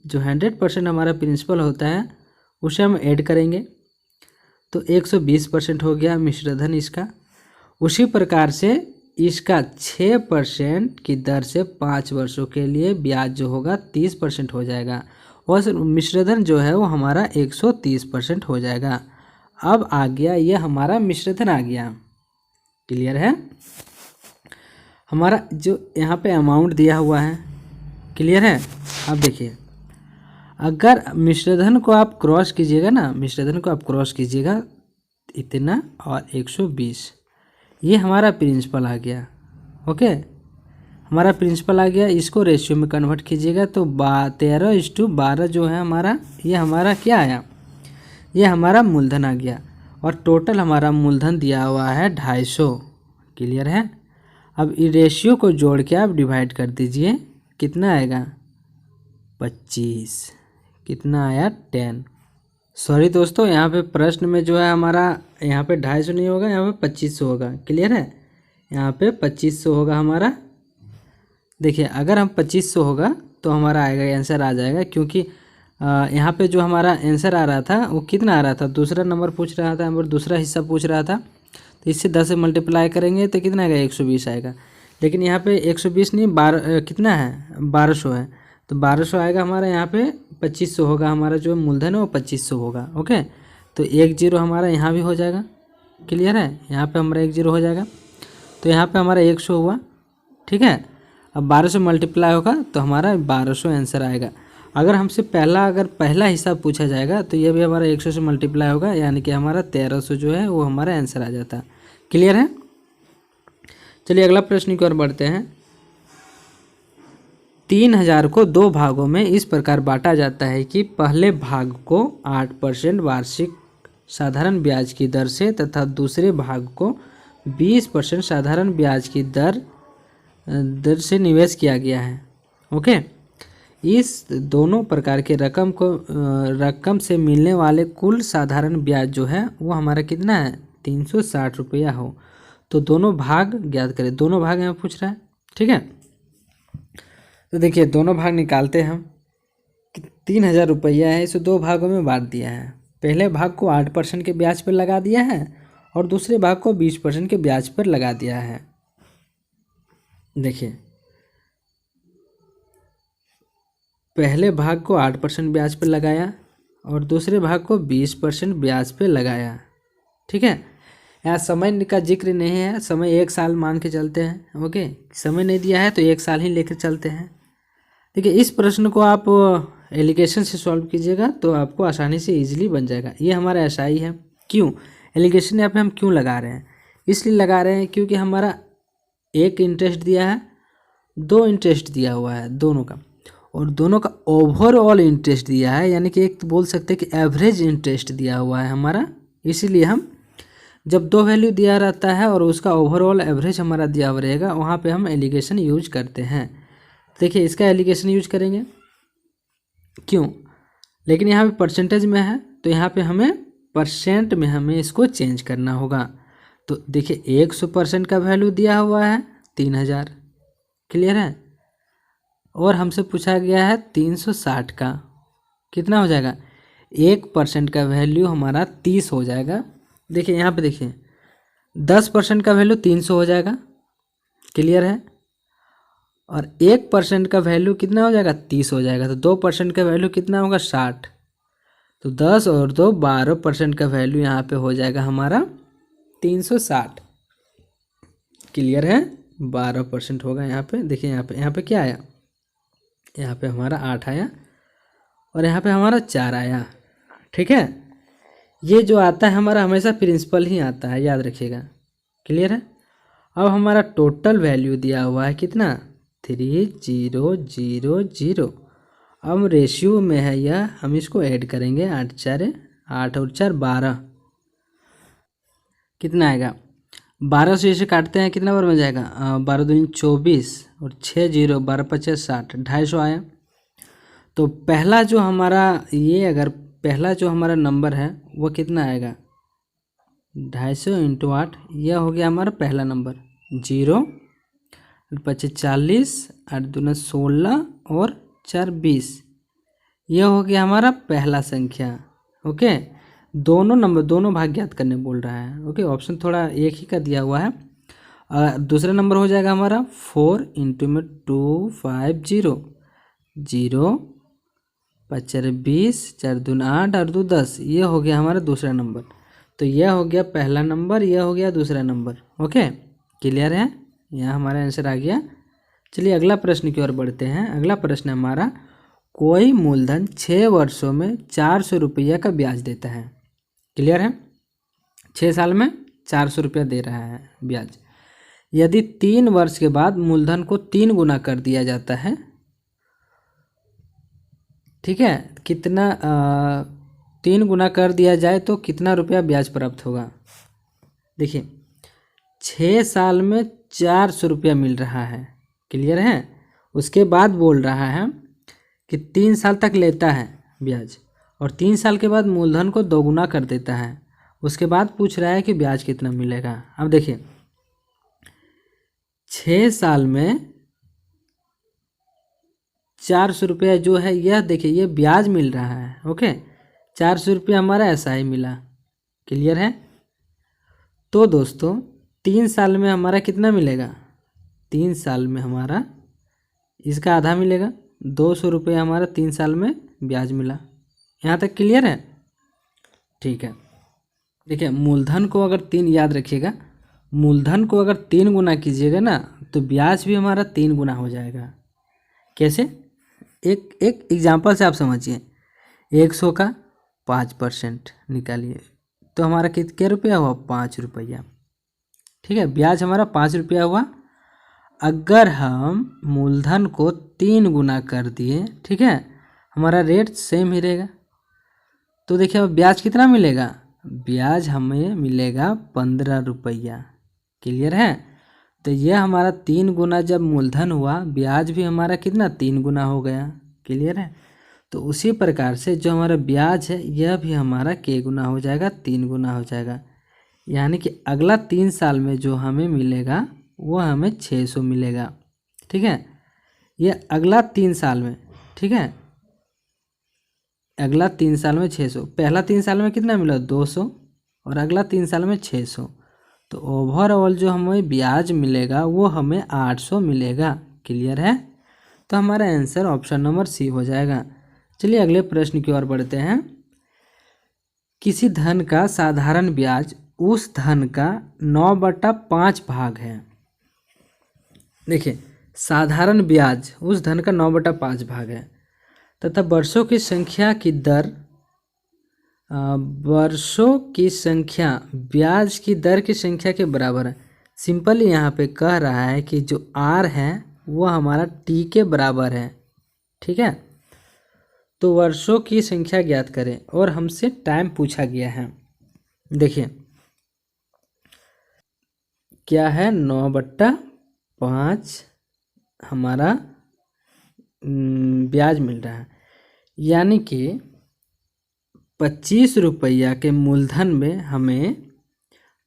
जो 100% हमारा प्रिंसिपल होता है उसे हम ऐड करेंगे, तो 120% हो गया मिश्रधन इसका। उसी प्रकार से इसका 6% की दर से 5 वर्षों के लिए ब्याज जो होगा 30% हो जाएगा, और मिश्रधन जो है वो हमारा 130% हो जाएगा। अब आ गया ये हमारा मिश्रधन आ गया। क्लियर है। हमारा जो यहाँ पे अमाउंट दिया हुआ है, क्लियर है। अब देखिए, अगर मिश्रधन को आप क्रॉस कीजिएगा ना, मिश्रधन को आप क्रॉस कीजिएगा इतना और 120, ये हमारा प्रिंसिपल आ गया। ओके, हमारा प्रिंसिपल आ गया। इसको रेशियो में कन्वर्ट कीजिएगा तो 13:12 जो है हमारा, ये हमारा क्या आया, ये हमारा मूलधन आ गया, और टोटल हमारा मूलधन दिया हुआ है 250। क्लियर है। अब इस रेशियो को जोड़ के आप डिवाइड कर दीजिए, कितना आएगा 25, कितना आया 10। सॉरी दोस्तों, यहाँ पे प्रश्न में जो है हमारा यहाँ पे 250 नहीं होगा, यहाँ पे 2500 होगा। क्लियर है, यहाँ पे 2500 होगा हमारा। देखिए अगर हम 2500 होगा तो हमारा आएगा, आंसर आ जाएगा, क्योंकि यहाँ पे जो हमारा आंसर आ रहा था वो कितना आ रहा था, दूसरा नंबर पूछ रहा था, नंबर दूसरा हिस्सा पूछ रहा था, तो इससे 10 से मल्टीप्लाई करेंगे तो कितना आएगा 120 आएगा। लेकिन यहाँ पे 120 नहीं, 12 कितना है 1200 है, तो 1200 आएगा हमारा। यहाँ पे 2500 होगा, हमारा जो मूलधन है वो 2500 होगा। ओके, तो 1 0 हमारा यहाँ भी हो जाएगा। क्लियर है, यहाँ पे हमारा 1 0 हो जाएगा, तो यहाँ पे हमारा 100 हुआ। ठीक है, अब 1200 मल्टीप्लाई होगा तो हमारा 1200 आंसर आएगा। अगर हमसे पहला हिस्सा पूछा जाएगा तो ये भी हमारा 100 से मल्टीप्लाई होगा, यानी कि हमारा 1300 जो है वो हमारा आंसर आ जाता है। क्लियर है। चलिए अगला प्रश्न की ओर बढ़ते हैं। 3000 को 2 भागों में इस प्रकार बांटा जाता है कि पहले भाग को 8% वार्षिक साधारण ब्याज की दर से तथा दूसरे भाग को 20% साधारण ब्याज की दर से निवेश किया गया है। ओके, इस दोनों प्रकार के रकम से मिलने वाले कुल साधारण ब्याज जो है वो हमारा कितना है 360 रुपया हो, तो दोनों भाग ज्ञात करें। दोनों भाग यहाँ पूछ रहा है। ठीक है, तो देखिए दोनों भाग निकालते हैं हम। 3000 रुपया है, इसे 2 भागों में बांट दिया है। पहले भाग को 8% के ब्याज पर लगा दिया है और दूसरे भाग को 20% के ब्याज पर लगा दिया है। देखिए पहले भाग को 8% ब्याज पर लगाया और दूसरे भाग को 20% ब्याज पे लगाया। ठीक है, यहाँ समय का जिक्र नहीं है, समय 1 साल मान के चलते हैं। ओके, समय नहीं दिया है तो 1 साल ही लेकर चलते हैं। देखिए इस प्रश्न को आप एलिगेशन से सॉल्व कीजिएगा तो आपको आसानी से इजीली बन जाएगा। ये हमारा एसआई है। क्यों एलिगेशन यहाँ पे हम क्यों लगा रहे हैं? इसलिए लगा रहे हैं क्योंकि हमारा एक इंटरेस्ट दिया है, 2 इंटरेस्ट दिया हुआ है दोनों का, और दोनों का ओवरऑल इंटरेस्ट दिया है, यानी कि एक बोल सकते हैं कि एवरेज इंटरेस्ट दिया हुआ है हमारा। इसीलिए हम जब 2 वैल्यू दिया रहता है और उसका ओवरऑल एवरेज हमारा दिया हुआ रहेगा, वहाँ पे हम एलिगेशन यूज करते हैं। देखिए इसका एलिगेशन यूज करेंगे क्यों, लेकिन यहाँ पे परसेंटेज में है तो यहाँ पे हमें परसेंट में हमें इसको चेंज करना होगा। तो देखिए 100% का वैल्यू दिया हुआ है 3000, क्लियर है, और हमसे पूछा गया है 360 का, कितना हो जाएगा? 1% का वैल्यू हमारा 30 हो जाएगा। देखिए यहाँ पे देखिए 10% का वैल्यू 300 हो जाएगा, क्लियर है, और 1% का वैल्यू कितना हो जाएगा? 30 हो जाएगा। तो 2% का वैल्यू कितना होगा? 60। तो 10 और 2 12% का वैल्यू यहाँ पे हो जाएगा हमारा 360, क्लियर है, 12% होगा यहाँ पे। देखिए यहाँ पे क्या आया? यहाँ पे हमारा 8 आया और यहाँ पे हमारा 4 आया, ठीक है। ये जो आता है हमारा हमेशा प्रिंसिपल ही आता है, याद रखिएगा, क्लियर है। अब हमारा टोटल वैल्यू दिया हुआ है कितना? 3000। अब रेशियो में है यह, हम इसको ऐड करेंगे, 8 और 4 12, कितना आएगा? 12 से इसे काटते हैं, कितना बार बन जाएगा? 12 दूनी 24 और 6 0, 12 50 60, 250 आया। तो पहला जो हमारा ये अगर पहला जो हमारा नंबर है वो कितना आएगा? 250 × 8, यह हो गया हमारा पहला नंबर। 0 25 40, 8 दूना 16 और 4 20, यह हो गया हमारा पहला संख्या। ओके, दोनों नंबर दोनों भाग ज्ञात करने बोल रहा है। ओके, ऑप्शन थोड़ा एक ही का दिया हुआ है। दूसरा नंबर हो जाएगा हमारा 4 × 250, 0 5 4 20, 4 दूना 8, 8 2 10, ये हो गया हमारा दूसरा नंबर। तो यह हो गया पहला नंबर, यह हो गया दूसरा नंबर। ओके, क्लियर है, यहाँ हमारा आंसर आ गया। चलिए अगला प्रश्न की ओर बढ़ते हैं। अगला प्रश्न हमारा, कोई मूलधन 6 वर्षों में 400 रुपया का ब्याज देता है, क्लियर है, 6 साल में 400 रुपया दे रहा है ब्याज। यदि 3 वर्ष के बाद मूलधन को 3 गुना कर दिया जाता है, ठीक है, कितना 3 गुना कर दिया जाए तो कितना रुपया ब्याज प्राप्त होगा? देखिए 6 साल में 400 रुपया मिल रहा है, क्लियर है। उसके बाद बोल रहा है कि 3 साल तक लेता है ब्याज और 3 साल के बाद मूलधन को 2 गुना कर देता है। उसके बाद पूछ रहा है कि ब्याज कितना मिलेगा। अब देखिए 6 साल में 400 रुपया जो है, यह देखिए ये ब्याज मिल रहा है। ओके, 400 रुपया हमारा ऐसा ही मिला, क्लियर है। तो दोस्तों 3 साल में हमारा कितना मिलेगा? 3 साल में हमारा इसका आधा मिलेगा, 200 रुपया हमारा 3 साल में ब्याज मिला। यहाँ तक क्लियर है? ठीक है। देखिए मूलधन को अगर 3, याद रखिएगा, मूलधन को अगर 3 गुना कीजिएगा ना तो ब्याज भी हमारा 3 गुना हो जाएगा। कैसे? एक एग्जांपल से आप समझिए। 100 का 5% निकालिए तो हमारा क्या रुपया हुआ? 5 रुपया, ठीक है, ब्याज हमारा 5 रुपया हुआ। अगर हम मूलधन को 3 गुना कर दिए, ठीक है, हमारा रेट सेम ही रहेगा। तो देखिए अब ब्याज कितना मिलेगा? ब्याज हमें मिलेगा 15 रुपया, क्लियर है। तो यह हमारा 3 गुना जब मूलधन हुआ, ब्याज भी हमारा कितना? 3 गुना हो गया, क्लियर है। तो उसी प्रकार से जो हमारा ब्याज है यह भी हमारा k गुना हो जाएगा, 3 गुना हो जाएगा। यानी कि अगला 3 साल में जो हमें मिलेगा वो हमें 600 मिलेगा, ठीक है। ये अगला 3 साल में, ठीक है, अगला 3 साल में 600, पहला 3 साल में कितना मिला? 200, और अगला 3 साल में 600। तो ओवरऑल जो हमें ब्याज मिलेगा वो हमें 800 मिलेगा, क्लियर है। तो हमारा आंसर ऑप्शन नंबर सी हो जाएगा। चलिए अगले प्रश्न की ओर बढ़ते हैं। किसी धन का साधारण ब्याज उस धन का 9/5 भाग है। देखिए, साधारण ब्याज उस धन का 9/5 भाग है तथा वर्षों की संख्या की दर वर्षों की संख्या ब्याज की दर की संख्या के बराबर है। सिंपली यहाँ पे कह रहा है कि जो आर है वो हमारा टी के बराबर है। ठीक है, तो वर्षों की संख्या ज्ञात करें और हमसे टाइम पूछा गया है। देखिए क्या है, 9/5 हमारा ब्याज मिल रहा है, यानी कि 25 रुपया के मूलधन में हमें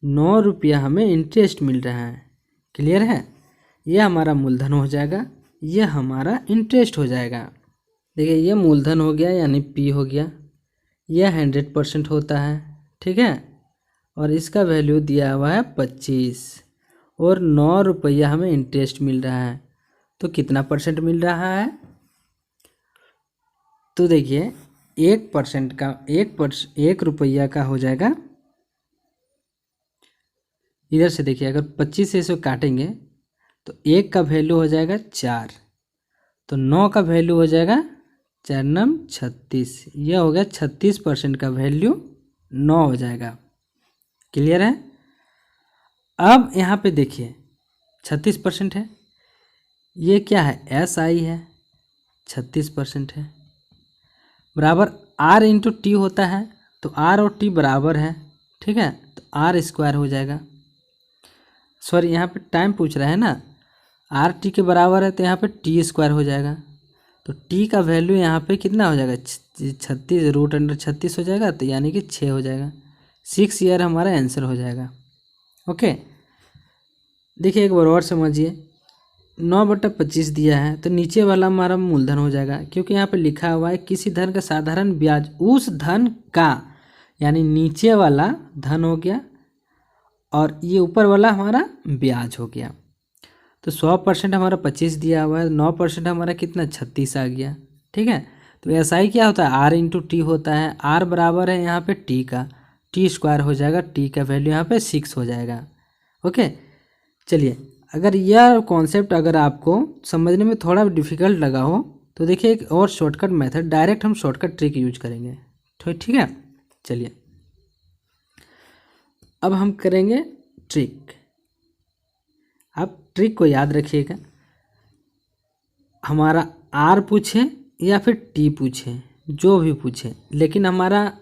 9 रुपया हमें इंटरेस्ट मिल रहा है। क्लियर है, यह हमारा मूलधन हो जाएगा, यह हमारा इंटरेस्ट हो जाएगा। देखिए ये मूलधन हो गया यानी पी हो गया, यह 100% होता है। ठीक है, और इसका वैल्यू दिया हुआ है 25 और 9 रुपया हमें इंटरेस्ट मिल रहा है, तो कितना परसेंट मिल रहा है? तो देखिए 1% का 1 रुपया का हो जाएगा, इधर से देखिए अगर 25 से इसको काटेंगे तो 1 का वैल्यू हो जाएगा 4, तो 9 का वैल्यू हो जाएगा 4×9 36, यह हो गया 36% का वैल्यू 9 हो जाएगा। क्लियर है। अब यहाँ पे देखिए 36% है, ये क्या है, एस आई है, 36% है, बराबर आर इंटू टी होता है, तो आर और टी बराबर है। ठीक है, तो आर स्क्वायर हो जाएगा। सॉरी यहाँ पे टाइम पूछ रहा है ना, आर टी के बराबर है तो यहाँ पे टी स्क्वायर हो जाएगा, तो टी का वैल्यू यहाँ पे कितना हो जाएगा, 36 √36 हो जाएगा, तो यानी कि 6 हो जाएगा। 6 ईयर हमारा आंसर हो जाएगा। ओके, देखिए एक बार और समझिए, 9/25 दिया है तो नीचे वाला हमारा मूलधन हो जाएगा, क्योंकि यहाँ पे लिखा हुआ है किसी धन का साधारण ब्याज उस धन का, यानी नीचे वाला धन हो गया और ये ऊपर वाला हमारा ब्याज हो गया। तो 100% हमारा 25 दिया हुआ है, 9% हमारा कितना 36 आ गया। ठीक है, तो ऐसा ही क्या होता है, आर इंटू टी होता है, आर बराबर है यहाँ पे टी का, टी स्क्वायर हो जाएगा, टी का वैल्यू यहाँ पे 6 हो जाएगा। ओके, चलिए अगर यह कॉन्सेप्ट अगर आपको समझने में थोड़ा डिफिकल्ट लगा हो तो देखिए एक और शॉर्टकट मेथड, डायरेक्ट हम शॉर्टकट ट्रिक यूज करेंगे। ठीक है, चलिए अब हम करेंगे ट्रिक। आप ट्रिक को याद रखिएगा, हमारा आर पूछे या फिर टी पूछे, जो भी पूछे, लेकिन हमारा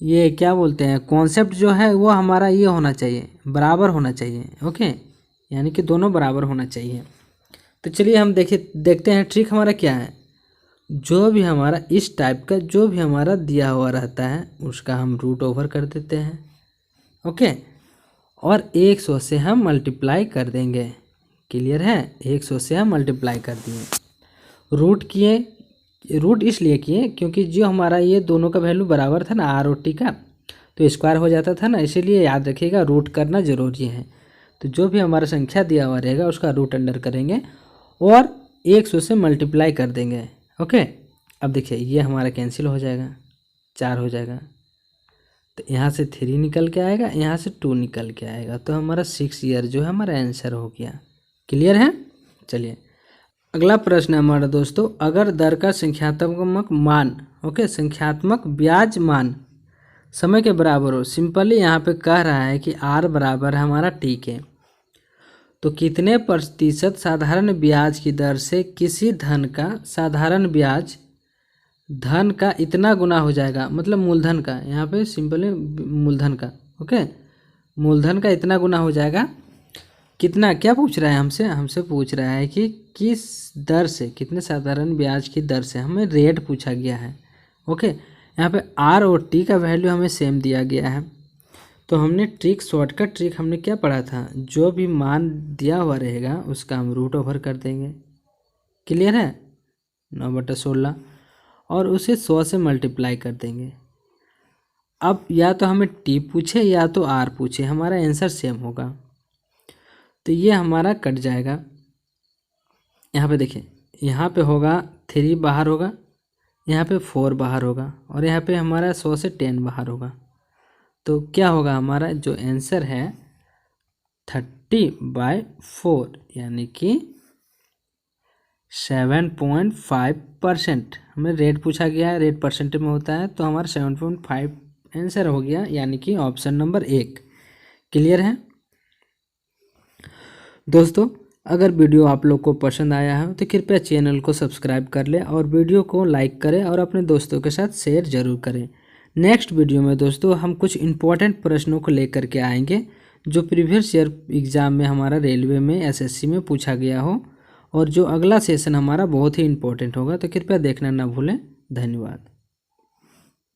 ये क्या बोलते हैं कॉन्सेप्ट जो है वो हमारा ये होना चाहिए, बराबर होना चाहिए। ओके, यानी कि दोनों बराबर होना चाहिए। तो चलिए हम देखते हैं ट्रिक हमारा क्या है। जो भी हमारा इस टाइप का जो भी हमारा दिया हुआ रहता है उसका हम रूट ओवर कर देते हैं। ओके, और 100 से हम मल्टीप्लाई कर देंगे। क्लियर है, 100 से हम मल्टीप्लाई कर दिए। रूट किए, रूट इसलिए किए क्योंकि जो हमारा ये दोनों का वैल्यू बराबर था ना, आर और टी का, तो स्क्वायर हो जाता था ना, इसीलिए याद रखिएगा रूट करना ज़रूरी है। तो जो भी हमारा संख्या दिया हुआ रहेगा उसका रूट अंडर करेंगे और 100 से मल्टीप्लाई कर देंगे। ओके, अब देखिए ये हमारा कैंसिल हो जाएगा, 4 हो जाएगा, तो यहाँ से 3 निकल के आएगा, यहाँ से 2 निकल के आएगा, तो हमारा 6 ईयर जो है हमारा आंसर हो गया। क्लियर है। चलिए अगला प्रश्न है हमारा दोस्तों, अगर दर का संख्यात्मक मान, ओके, संख्यात्मक ब्याज मान समय के बराबर हो, सिंपली यहाँ पे कह रहा है कि आर बराबर है हमारा टी के, तो कितने प्रतिशत साधारण ब्याज की दर से किसी धन का साधारण ब्याज धन का इतना गुना हो जाएगा, मतलब मूलधन का, यहाँ पे सिंपली मूलधन का, ओके, मूलधन का इतना गुना हो जाएगा। कितना, क्या पूछ रहा है हमसे, हमसे पूछ रहा है कि किस दर से, कितने साधारण ब्याज की दर से, हमें रेट पूछा गया है। ओके, यहाँ पे आर और टी का वैल्यू हमें सेम दिया गया है, तो हमने ट्रिक, शॉर्टकट ट्रिक हमने क्या पढ़ा था, जो भी मान दिया हुआ रहेगा उसका हम रूट ओवर कर देंगे। क्लियर है, 9/16 और उसे 100 से मल्टीप्लाई कर देंगे। अब या तो हमें टी पूछे या तो आर पूछे, हमारा आंसर सेम होगा, तो ये हमारा कट जाएगा। यहाँ पे देखिए, यहाँ पे होगा 3 बाहर होगा, यहाँ पे 4 बाहर होगा और यहाँ पे हमारा 100 से 10 बाहर होगा, तो क्या होगा, हमारा जो आंसर है 30/4 यानी कि 7.5%। हमें रेट पूछा गया है, रेट परसेंटेज में होता है, तो हमारा 7.5 आंसर हो गया, यानी कि ऑप्शन नंबर 1। क्लियर है दोस्तों? अगर वीडियो आप लोग को पसंद आया है तो कृपया चैनल को सब्सक्राइब कर लें और वीडियो को लाइक करें और अपने दोस्तों के साथ शेयर जरूर करें। नेक्स्ट वीडियो में दोस्तों हम कुछ इम्पोर्टेंट प्रश्नों को लेकर के आएंगे जो प्रीवियस ईयर एग्ज़ाम में हमारा रेलवे में एसएससी में पूछा गया हो, और जो अगला सेशन हमारा बहुत ही इम्पोर्टेंट होगा, तो कृपया देखना ना भूलें। धन्यवाद।